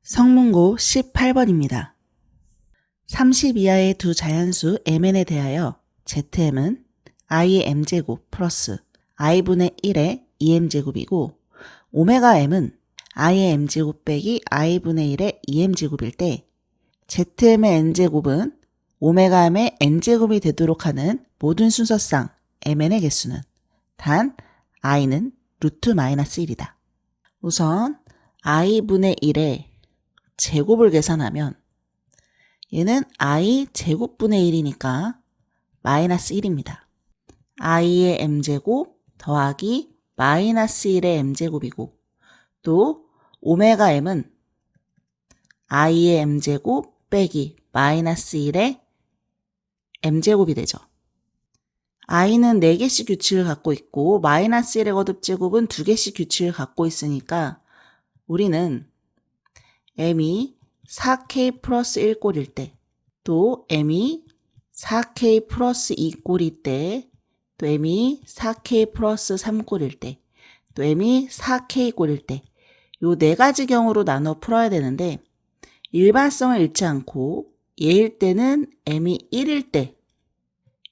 성문고 18번입니다. 30 이하의 두 자연수 mn에 대하여 zm은 i의 m제곱 플러스 i분의 1의 2m제곱이고 오메가 m은 i의 m제곱 빼기 i분의 1의 2m제곱일 때 zm의 n제곱은 오메가 m의 n제곱이 되도록 하는 모든 순서상 mn의 개수는 단 i는 루트 마이너스 1이다. 우선 i분의 1의 제곱을 계산하면 얘는 i 제곱분의 1이니까 마이너스 1입니다. i의 m제곱 더하기 마이너스 1의 m제곱이고 또 오메가 m은 i의 m제곱 빼기 마이너스 1의 m제곱이 되죠. i는 4개씩 규칙을 갖고 있고 마이너스 1의 거듭제곱은 2개씩 규칙을 갖고 있으니까 우리는 m이 4k 플러스 1꼴일 때, 또 m이 4k 플러스 2꼴일 때, 또 m이 4k 플러스 3꼴일 때, 또 m이 4k꼴일 때, 요 4가지 경우로 나눠 풀어야 되는데 일반성을 잃지 않고 얘일 때는 m이 1일 때,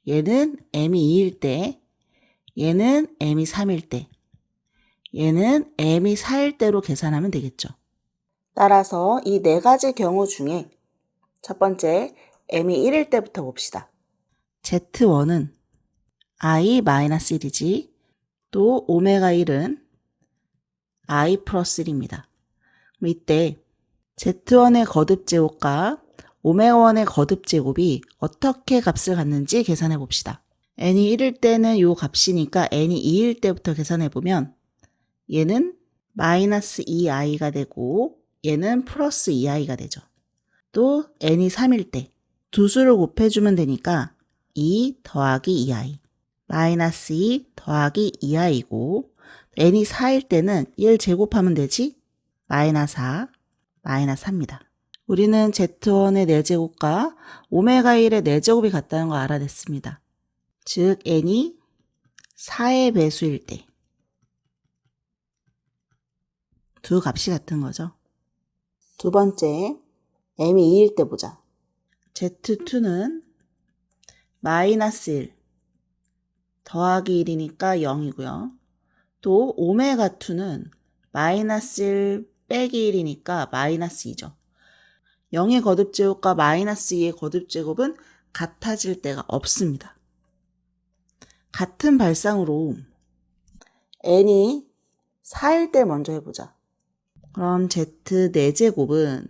얘는 m이 2일 때, 얘는 m이 3일 때, 얘는 m이 4일 때로 계산하면 되겠죠. 따라서 이 4가지 경우 중에 첫 번째 m이 1일 때부터 봅시다. z1은 i-1이지 또 오메가 1은 i 플러스 1입니다. 그럼 이때 z1의 거듭제곱과 오메가 1의 거듭제곱이 어떻게 값을 갖는지 계산해 봅시다. n이 1일 때는 요 값이니까 n이 2일 때부터 계산해 보면 얘는 마이너스 2i가 되고 얘는 플러스 2i가 되죠. 또 n이 3일 때 두 수를 곱해주면 되니까 2 더하기 2i 마이너스 2 더하기 2i고 n이 4일 때는 1 제곱하면 되지? 마이너스 4 마이너스 4입니다. 우리는 z1의 4제곱과 오메가 1의 4제곱이 같다는 거 알아냈습니다. 즉 n이 4의 배수일 때 두 값이 같은 거죠. 두 번째, m이 2일 때 보자. z2는 마이너스 1 더하기 1이니까 0이고요. 또 오메가 2는 마이너스 1 빼기 1이니까 마이너스 2죠. 0의 거듭제곱과 마이너스 2의 거듭제곱은 같아질 때가 없습니다. 같은 발상으로 n이 4일 때 먼저 해보자. 그럼 z 4제곱은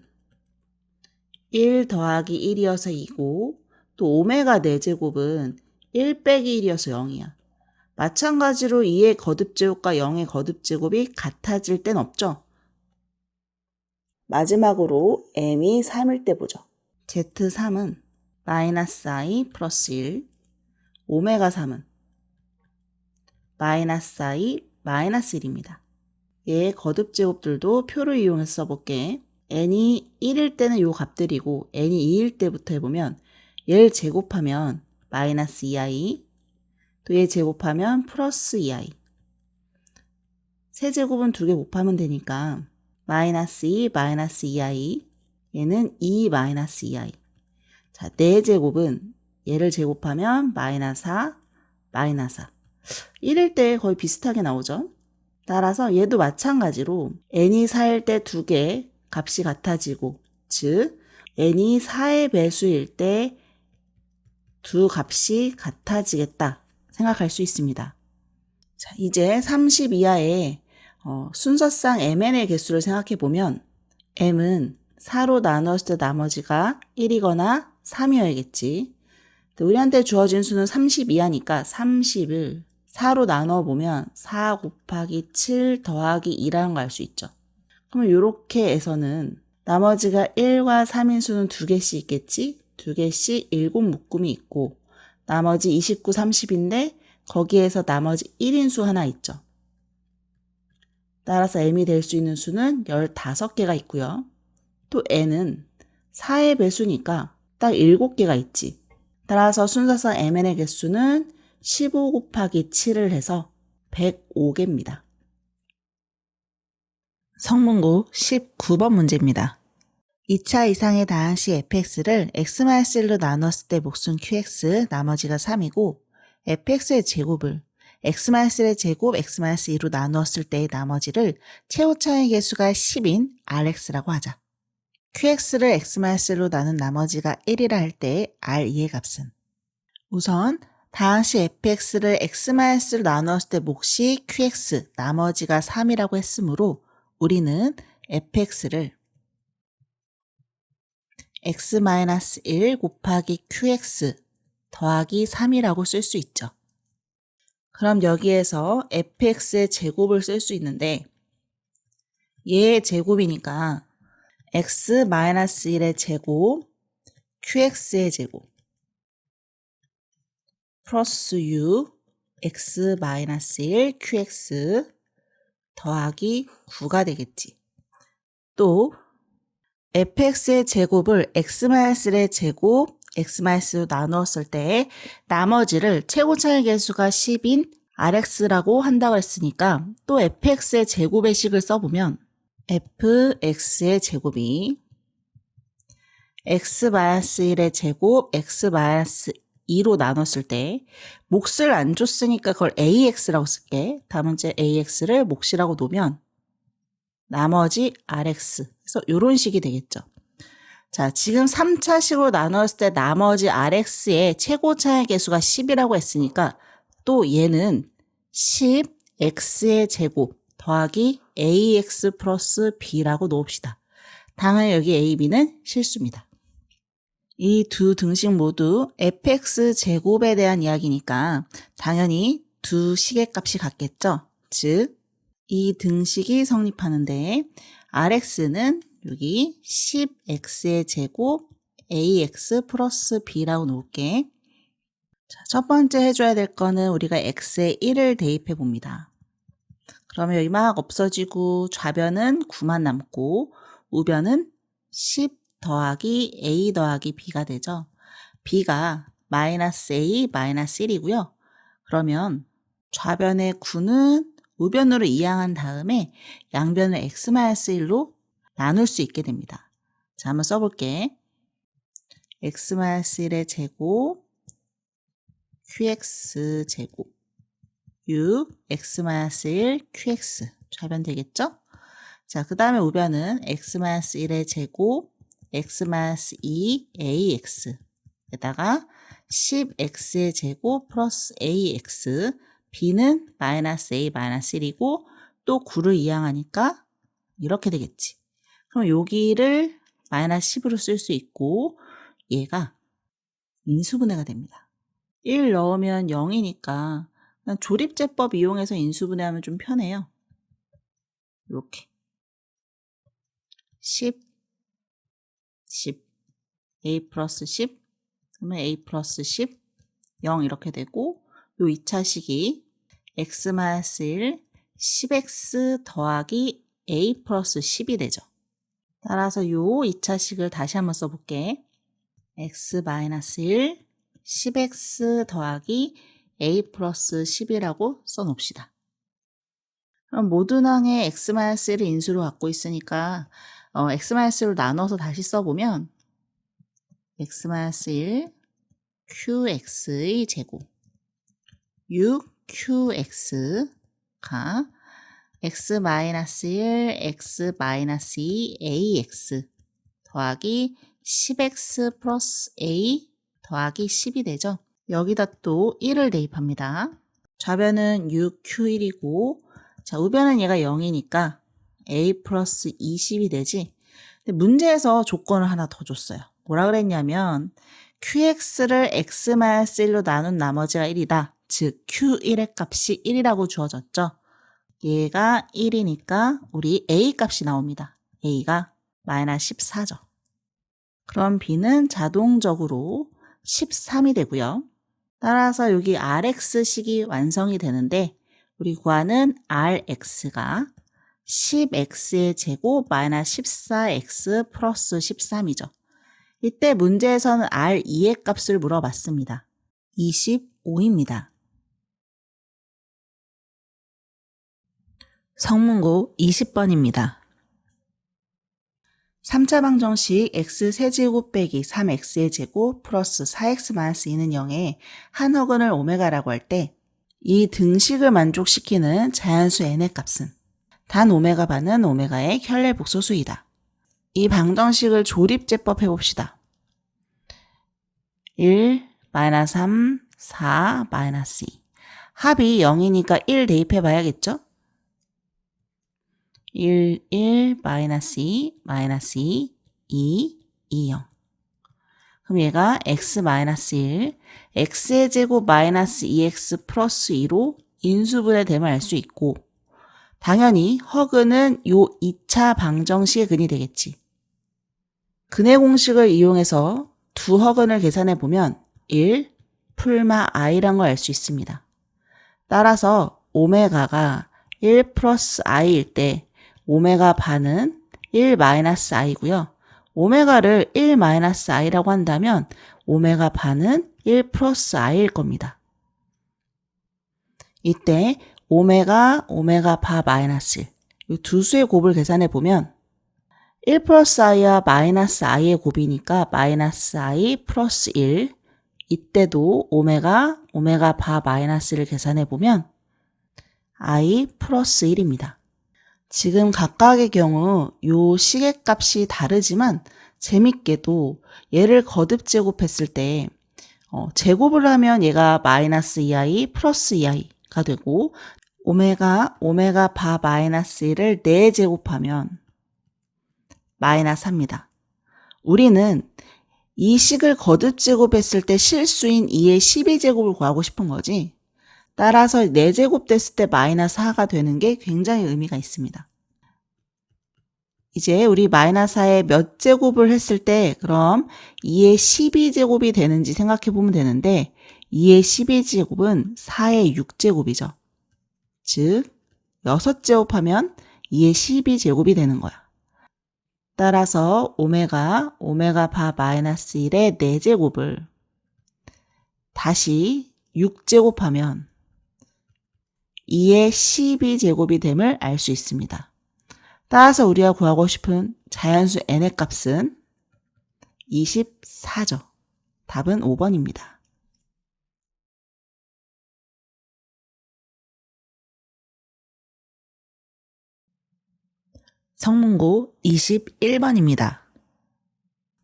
1 더하기 1이어서 2고 또 오메가 4제곱은 1 빼기 1이어서 0이야. 마찬가지로 2의 거듭제곱과 0의 거듭제곱이 같아질 땐 없죠. 마지막으로 m이 3일 때 보죠. z3은 마이너스 i 플러스 1 오메가 3은 마이너스 i 마이너스 1입니다. 얘의 거듭제곱들도 표를 이용해서 써볼게. n이 1일 때는 요 값들이고 n이 2일 때부터 해보면 얘를 제곱하면 마이너스 2i 또 얘 제곱하면 플러스 2i 세제곱은 2개 곱하면 되니까 마이너스 2 마이너스 2i 얘는 2 마이너스 2i 자 4제곱은 얘를 제곱하면 마이너스 4 마이너스 4 1일 때 거의 비슷하게 나오죠. 따라서 얘도 마찬가지로 n이 4일 때 2개 값이 같아지고 즉 n이 4의 배수일 때 두 값이 같아지겠다 생각할 수 있습니다. 자, 이제 30 이하의 순서상 mn의 개수를 생각해 보면 m은 4로 나누었을 때 나머지가 1이거나 3이어야겠지. 우리한테 주어진 수는 30 이하니까 30을 4로 나눠 보면 4 곱하기 7 더하기 2라는 걸 알 수 있죠. 그러면 이렇게 해서는 나머지가 1과 3인 수는 2개씩 있겠지? 2개씩 7 묶음이 있고 나머지 29, 30인데 거기에서 나머지 1인 수 하나 있죠. 따라서 m이 될 수 있는 수는 15개가 있고요. 또 n은 4의 배수니까 딱 7개가 있지. 따라서 순서상 mn의 개수는 15 곱하기 7을 해서 105개입니다. 성문고 19번 문제입니다. 2차 이상의 다항식 fx를 x-1로 나눴을 때 몫은 qx, 나머지가 3이고 fx의 제곱을 x-1의 제곱, x-2로 나누었을 때의 나머지를 최고차의 개수가 10인 rx라고 하자. qx를 x-1로 나눈 나머지가 1이라 할 때 r2의 값은 우선 다항식 fx를 x-1로 나누었을 때 몫이 qx, 나머지가 3이라고 했으므로 우리는 fx를 x-1 곱하기 qx 더하기 3이라고 쓸 수 있죠. 그럼 여기에서 fx의 제곱을 쓸 수 있는데 얘의 제곱이니까 x-1의 제곱, qx의 제곱 플러스 u x-1 qx 더하기 9가 되겠지. 또 fx의 제곱을 x-1의 제곱, x-로 나누었을 때 나머지를 최고차의 개수가 10인 rx라고 한다고 했으니까 또 fx의 제곱의 식을 써보면 fx의 제곱이 x-1의 제곱, x-2로 나눴을 때 몫을 안 줬으니까 그걸 ax라고 쓸게. 다음 문제 ax를 몫이라고 놓으면 나머지 rx. 그래서 이런 식이 되겠죠. 자, 지금 3차식으로 나눴을 때 나머지 rx의 최고차의 개수가 10이라고 했으니까 또 얘는 10x의 제곱 더하기 ax 플러스 b라고 놓읍시다. 당연히 여기 a, b는 실수입니다. 이 두 등식 모두 fx 제곱에 대한 이야기니까 당연히 두 식의 값이 같겠죠. 즉, 이 등식이 성립하는데 rx는 여기 10x의 제곱 ax 플러스 b라고 놓을게. 자, 첫 번째 해줘야 될 거는 우리가 x에 1을 대입해 봅니다. 그러면 여기 막 없어지고 좌변은 9만 남고 우변은 10 더하기 a 더하기 b가 되죠. b가 마이너스 a 마이너스 1이고요. 그러면 좌변의 9는 우변으로 이항한 다음에 양변을 x-1로 나눌 수 있게 됩니다. 자, 한번 써볼게. x-1의 제곱 qx 제곱 u x-1 qx 좌변 되겠죠? 자, 그 다음에 우변은 x-1의 제곱 x-2 ax 에다가 10x의 제곱 플러스 ax b는 마이너스 a 마이너스 1이고 또 9를 이항하니까 이렇게 되겠지. 그럼 여기를 마이너스 10으로 쓸 수 있고 얘가 인수분해가 됩니다. 1 넣으면 0이니까 그냥 조립제법 이용해서 인수분해하면 좀 편해요. 이렇게 10 a 플러스 10 그러면 a 플러스 10 0 이렇게 되고 요 2차식이 x-1 10x 더하기 a 플러스 10이 되죠. 따라서 요 2차식을 다시 한번 써볼게. x-1 10x 더하기 a 플러스 10이라고 써놓읍시다. 그럼 모든 항에 x-1을 인수로 갖고 있으니까 x-1로 나눠서 다시 써보면 x-1 qx의 제곱 6qx가 x-1 x-2 ax 더하기 10x 플러스 a 더하기 10이 되죠. 여기다 또 1을 대입합니다. 좌변은 6q1이고 자, 우변은 얘가 0이니까 a 플러스 20이 되지. 근데 문제에서 조건을 하나 더 줬어요. 뭐라 그랬냐면 qx를 x-1로 나눈 나머지가 1이다. 즉 q1의 값이 1이라고 주어졌죠. 얘가 1이니까 우리 a 값이 나옵니다. a가 마이너스 14죠. 그럼 b는 자동적으로 13이 되고요. 따라서 여기 rx식이 완성이 되는데 우리 구하는 rx가 10x의 제곱 마이너스 14x 플러스 13이죠. 이때 문제에서는 r2의 값을 물어봤습니다. 25입니다. 성문고 20번입니다. 3차 방정식 x세제곱 빼기 3x의 제곱 플러스 4x-2는 0에 한 허근을 오메가라고 할 때 이 등식을 만족시키는 자연수 n의 값은 단 오메가 반은 오메가의 켤레 복소수이다. 이 방정식을 조립제법 해봅시다. 1, 3, 4, 2. 합이 0이니까 1 대입해봐야겠죠? 1, 2, 2, 0. 그럼 얘가 x-1, x의 제곱 마이너스 2x 플러스 2로 인수분해 됨을 알 수 있고, 당연히 허근은 요 2차 방정식의 근이 되겠지. 근의 공식을 이용해서 두 허근을 계산해 보면 1 풀마 i란 걸 알 수 있습니다. 따라서 오메가가 1 플러스 i일 때 오메가 반은 1 마이너스 i고요. 오메가를 1 마이너스 i라고 한다면 오메가 반은 1 플러스 i일 겁니다. 이때 오메가 바 마이너스 1, 이 두 수의 곱을 계산해 보면 1 플러스 i와 마이너스 i의 곱이니까 마이너스 i 플러스 1, 이때도 오메가 바 마이너스를 계산해 보면 i 플러스 1입니다. 지금 각각의 경우 요 시계값이 다르지만 재밌게도 얘를 거듭 제곱했을 때 제곱을 하면 얘가 마이너스 2i 플러스 2i가 되고 오메가 바 마이너스 1을 4제곱하면 마이너스 4입니다. 우리는 이 식을 거듭 제곱했을 때 실수인 2의 12제곱을 구하고 싶은 거지. 따라서 4제곱 됐을 때 마이너스 4가 되는 게 굉장히 의미가 있습니다. 이제 우리 마이너스 4에 몇 제곱을 했을 때 그럼 2의 12제곱이 되는지 생각해 보면 되는데 2의 12제곱은 4의 6제곱이죠. 즉 6제곱하면 2의 12제곱이 되는 거야. 따라서 오메가 바 마이너스 1의 4제곱을 다시 6제곱하면 2의 12제곱이 됨을 알 수 있습니다. 따라서 우리가 구하고 싶은 자연수 n의 값은 24죠. 답은 5번입니다. 성문고 21번입니다.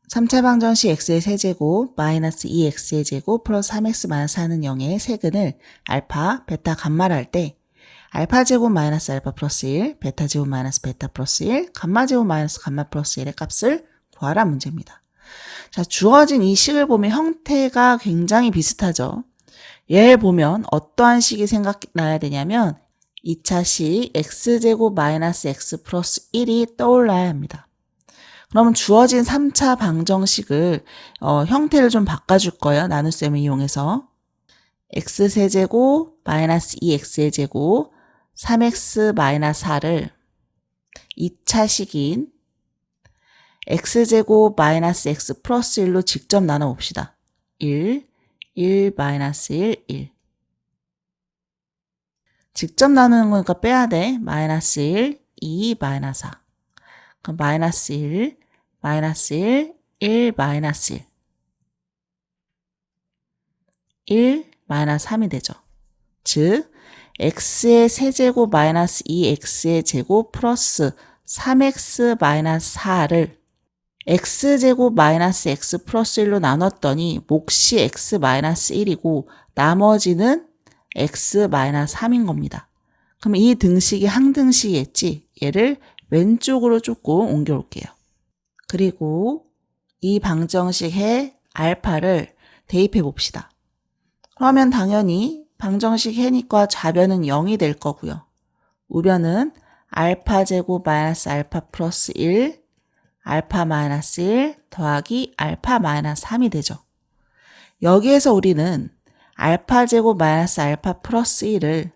3차 방정식 x의 세제곱 마이너스 2x의 제곱 플러스 3x-4는 0의 세근을 알파, 베타, 감마를 할 때 알파 제곱 마이너스 알파 플러스 1, 베타 제곱 마이너스 베타 플러스 1, 감마 제곱 마이너스 감마 플러스 1의 값을 구하라 문제입니다. 자, 주어진 이 식을 보면 형태가 굉장히 비슷하죠. 얘를 보면 어떠한 식이 생각나야 되냐면 2차식 x제곱 마이너스 x 플러스 1이 떠올라야 합니다. 그러면 주어진 3차 방정식을 형태를 좀 바꿔줄 거예요. 나눗셈을 이용해서 x세제곱 마이너스 2x의 제곱 3x 마이너스 4를 2차식인 x제곱 마이너스 x 플러스 1로 직접 나눠봅시다. 1 마이너스 1 직접 나누는 거니까 빼야 돼. 마이너스 1, 2, 마이너스 4. 그럼 마이너스 1, 마이너스 1, 마이너스 1, 마이너스 3이 되죠. 즉 x의 세제곱 마이너스 2x의 제곱 플러스 3x 마이너스 4를 x제곱 마이너스 x 플러스 1로 나눴더니 몫이 x 마이너스 1이고 나머지는 x 마이너스 3인 겁니다. 그럼 이 등식이 항등식이겠지? 얘를 왼쪽으로 조금 옮겨올게요. 그리고 이 방정식에 알파를 대입해 봅시다. 그러면 당연히 방정식 해니까 좌변은 0이 될 거고요. 우변은 알파 제곱 마이너스 알파 플러스 1, 알파 마이너스 1 더하기 알파 마이너스 3이 되죠. 여기에서 우리는 알파 제곱 마이너스 알파 플러스 1을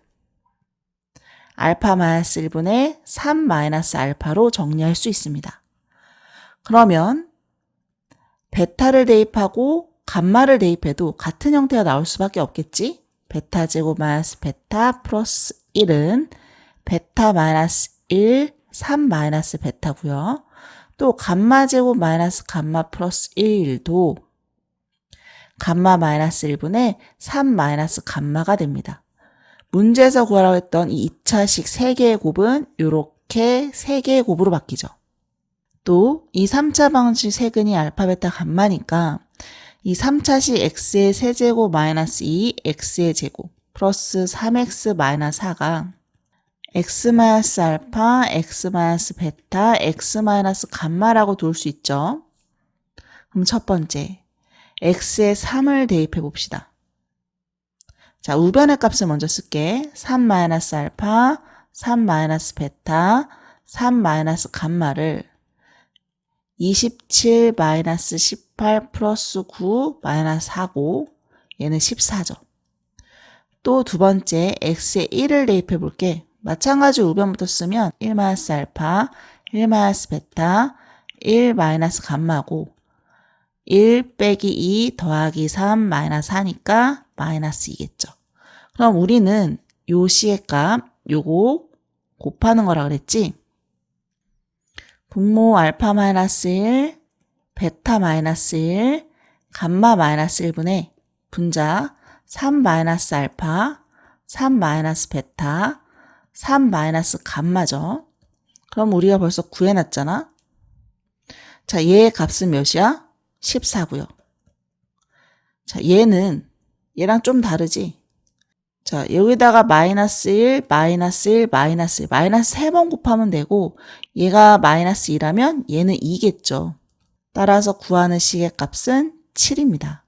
알파 마이너스 1분의 3 마이너스 알파로 정리할 수 있습니다. 그러면 베타를 대입하고 감마를 대입해도 같은 형태가 나올 수밖에 없겠지? 베타 제곱 마이너스 베타 플러스 1은 베타 마이너스 1, 3 마이너스 베타고요. 또 감마 제곱 마이너스 감마 플러스 1도 감마 마이너스 1분의 3 마이너스 감마가 됩니다. 문제에서 구하라고 했던 이 2차식 3개의 곱은 이렇게 3개의 곱으로 바뀌죠. 또 이 3차 방식 세근이 알파, 베타, 감마니까 이 3차식 x의 세제곱 마이너스 2, x의 제곱 플러스 3x 마이너스 4가 x 마이너스 알파, x 마이너스 베타, x 마이너스 감마라고 둘 수 있죠. 그럼 첫 번째, x에 3을 대입해 봅시다. 자, 우변의 값을 먼저 쓸게. 3 마이너스 알파, 3 마이너스 베타, 3 마이너스 감마를 27 마이너스 18 플러스 9 마이너스 4고 얘는 14죠. 또 두 번째 x에 1을 대입해 볼게. 마찬가지로 우변부터 쓰면 1 마이너스 알파, 1 마이너스 베타, 1 마이너스 감마고 1 빼기 2 더하기 3 마이너스 4니까 마이너스 2겠죠. 그럼 우리는 요 시의 값 요거 곱하는 거라 그랬지? 분모 알파 마이너스 1, 베타 마이너스 1, 감마 마이너스 1분의 분자 3 마이너스 알파, 3 마이너스 베타, 3 마이너스 감마죠. 그럼 우리가 벌써 구해놨잖아. 자, 얘의 값은 몇이야? 14고요. 자, 얘랑 좀 다르지? 자, 여기다가 마이너스 1, 마이너스 1, 마이너스 1, 마이너스 3번 곱하면 되고 얘가 마이너스 2라면 얘는 2겠죠. 따라서 구하는 식의 값은 7입니다.